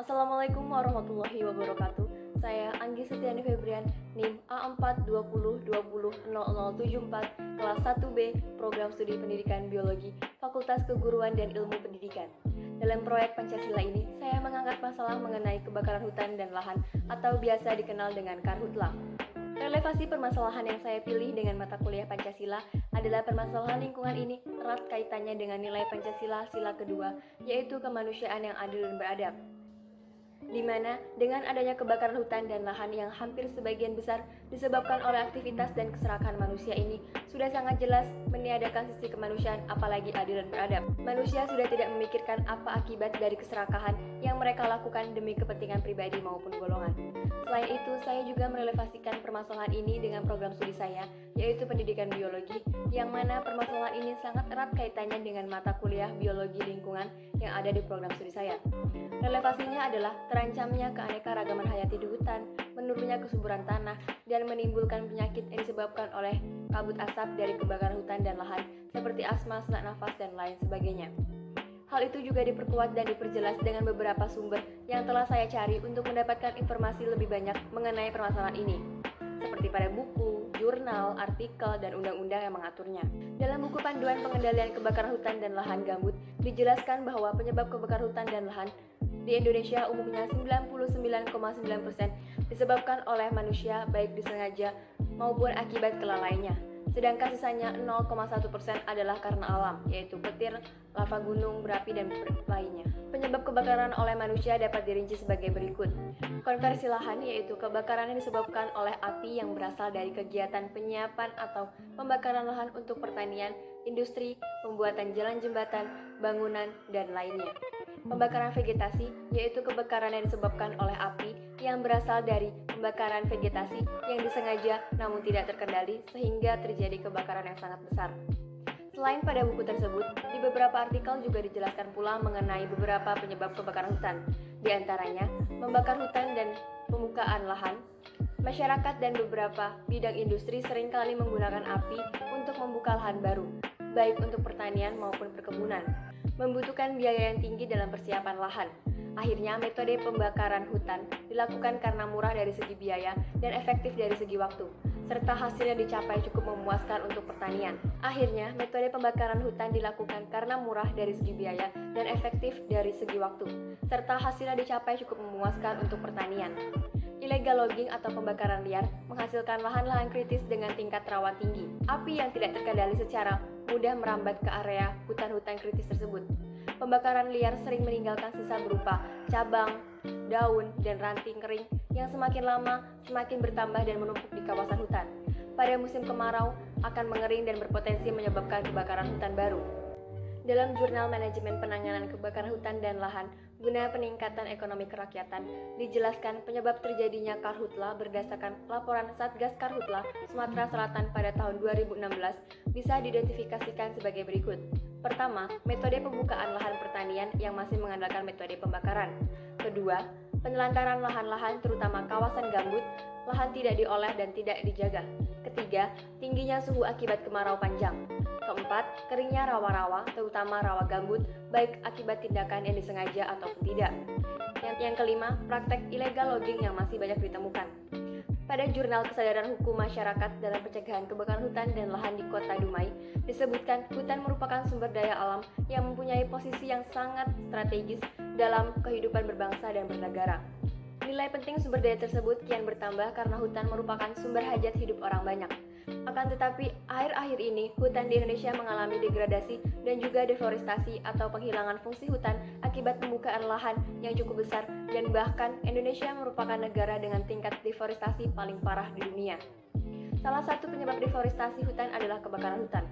Assalamualaikum warahmatullahi wabarakatuh. Saya Anggi Setiani Febrian, NIM A420200074, kelas 1B, Program Studi Pendidikan Biologi, Fakultas Keguruan dan Ilmu Pendidikan. Dalam proyek Pancasila ini, saya mengangkat masalah mengenai kebakaran hutan dan lahan atau biasa dikenal dengan Karhutla. Relevasi permasalahan yang saya pilih dengan mata kuliah Pancasila adalah permasalahan lingkungan ini erat kaitannya dengan nilai Pancasila sila kedua, yaitu kemanusiaan yang adil dan beradab. Di mana dengan adanya kebakaran hutan dan lahan yang hampir sebagian besar disebabkan oleh aktivitas dan keserakahan manusia ini sudah sangat jelas meniadakan sisi kemanusiaan apalagi adil dan beradab. Manusia sudah tidak memikirkan apa akibat dari keserakahan yang mereka lakukan demi kepentingan pribadi maupun golongan. Selain itu, saya juga merelevasikan permasalahan ini dengan program studi saya, yaitu pendidikan biologi, yang mana permasalahan ini sangat erat kaitannya dengan mata kuliah biologi lingkungan yang ada di program studi saya. Relevasinya adalah terancamnya keanekaragaman hayati di hutan, menurunnya kesuburan tanah, dan menimbulkan penyakit yang disebabkan oleh kabut asap dari kebakaran hutan dan lahan, seperti asma, sesak nafas, dan lain sebagainya. Hal itu juga diperkuat dan diperjelas dengan beberapa sumber yang telah saya cari untuk mendapatkan informasi lebih banyak mengenai permasalahan ini, seperti pada buku, jurnal, artikel, dan undang-undang yang mengaturnya. Dalam buku Panduan Pengendalian Kebakaran Hutan dan Lahan Gambut, dijelaskan bahwa penyebab kebakaran hutan dan lahan di Indonesia umumnya 99,9% disebabkan oleh manusia baik disengaja maupun akibat kelalaiannya. Sedangkan sisanya 0,1% adalah karena alam, yaitu petir, lava gunung, berapi, dan lainnya. Penyebab kebakaran oleh manusia dapat dirinci sebagai berikut. Konversi lahan, yaitu kebakaran yang disebabkan oleh api yang berasal dari kegiatan penyiapan atau pembakaran lahan untuk pertanian, industri, pembuatan jalan jembatan, bangunan, dan lainnya. Pembakaran vegetasi, yaitu kebakaran yang disebabkan oleh api yang berasal dari pembakaran vegetasi yang disengaja namun tidak terkendali sehingga terjadi kebakaran yang sangat besar. Selain pada buku tersebut, di beberapa artikel juga dijelaskan pula mengenai beberapa penyebab kebakaran hutan, di antaranya membakar hutan dan pembukaan lahan. Masyarakat dan beberapa bidang industri seringkali menggunakan api untuk membuka lahan baru, baik untuk pertanian maupun perkebunan, membutuhkan biaya yang tinggi dalam persiapan lahan. Akhirnya, metode pembakaran hutan dilakukan karena murah dari segi biaya dan efektif dari segi waktu, serta hasilnya dicapai cukup memuaskan untuk pertanian. Akhirnya, metode pembakaran hutan dilakukan karena murah dari segi biaya dan efektif dari segi waktu, serta hasilnya dicapai cukup memuaskan untuk pertanian. Illegal logging atau pembakaran liar menghasilkan lahan-lahan kritis dengan tingkat rawan tinggi. Api yang tidak terkendali secara mudah merambat ke area hutan-hutan kritis tersebut. Pembakaran liar sering meninggalkan sisa berupa cabang, daun, dan ranting kering yang semakin lama semakin bertambah dan menumpuk di kawasan hutan. Pada musim kemarau akan mengering dan berpotensi menyebabkan kebakaran hutan baru. Dalam Jurnal Manajemen Penanganan Kebakaran Hutan dan Lahan guna peningkatan ekonomi kerakyatan, dijelaskan penyebab terjadinya karhutla berdasarkan laporan Satgas Karhutla Sumatera Selatan pada tahun 2016 bisa diidentifikasikan sebagai berikut. Pertama, metode pembukaan lahan pertanian yang masih mengandalkan metode pembakaran. Kedua, penelantaran lahan-lahan terutama kawasan gambut, lahan tidak diolah dan tidak dijaga. Ketiga, tingginya suhu akibat kemarau panjang. Keempat, keringnya rawa-rawa, terutama rawa gambut, baik akibat tindakan yang disengaja ataupun tidak. Yang kelima, praktek illegal logging yang masih banyak ditemukan. Pada Jurnal Kesadaran Hukum Masyarakat dalam Pencegahan Kebakaran Hutan dan Lahan di Kota Dumai, disebutkan hutan merupakan sumber daya alam yang mempunyai posisi yang sangat strategis dalam kehidupan berbangsa dan bernegara. Nilai penting sumber daya tersebut kian bertambah karena hutan merupakan sumber hajat hidup orang banyak. Akan tetapi, akhir-akhir ini hutan di Indonesia mengalami degradasi dan juga deforestasi atau penghilangan fungsi hutan akibat pembukaan lahan yang cukup besar, dan bahkan Indonesia merupakan negara dengan tingkat deforestasi paling parah di dunia. Salah satu penyebab deforestasi hutan adalah kebakaran hutan.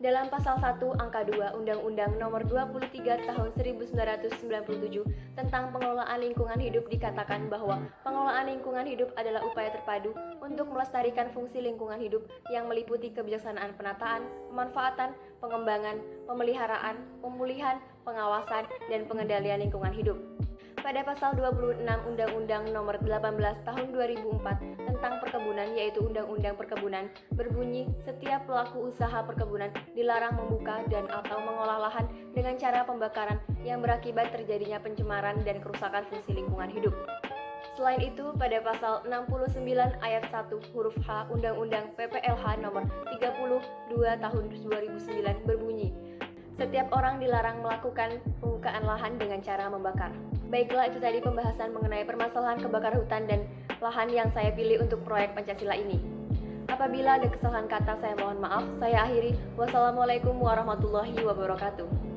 Dalam Pasal 1 Angka 2 Undang-Undang Nomor 23 Tahun 1997 tentang pengelolaan lingkungan hidup dikatakan bahwa pengelolaan lingkungan hidup adalah upaya terpadu untuk melestarikan fungsi lingkungan hidup yang meliputi kebijaksanaan penataan, pemanfaatan, pengembangan, pemeliharaan, pemulihan, pengawasan, dan pengendalian lingkungan hidup. Pada pasal 26 Undang-Undang Nomor 18 Tahun 2004 tentang perkebunan, yaitu Undang-Undang Perkebunan, berbunyi setiap pelaku usaha perkebunan dilarang membuka dan atau mengolah lahan dengan cara pembakaran yang berakibat terjadinya pencemaran dan kerusakan fungsi lingkungan hidup. Selain itu, pada pasal 69 ayat 1 huruf H Undang-Undang PPLH Nomor 32 Tahun 2009 berbunyi, setiap orang dilarang melakukan pembukaan lahan dengan cara membakar. Baiklah, itu tadi pembahasan mengenai permasalahan kebakaran hutan dan lahan yang saya pilih untuk proyek Pancasila ini. Apabila ada kesalahan kata, saya mohon maaf. Saya akhiri. Wassalamualaikum warahmatullahi wabarakatuh.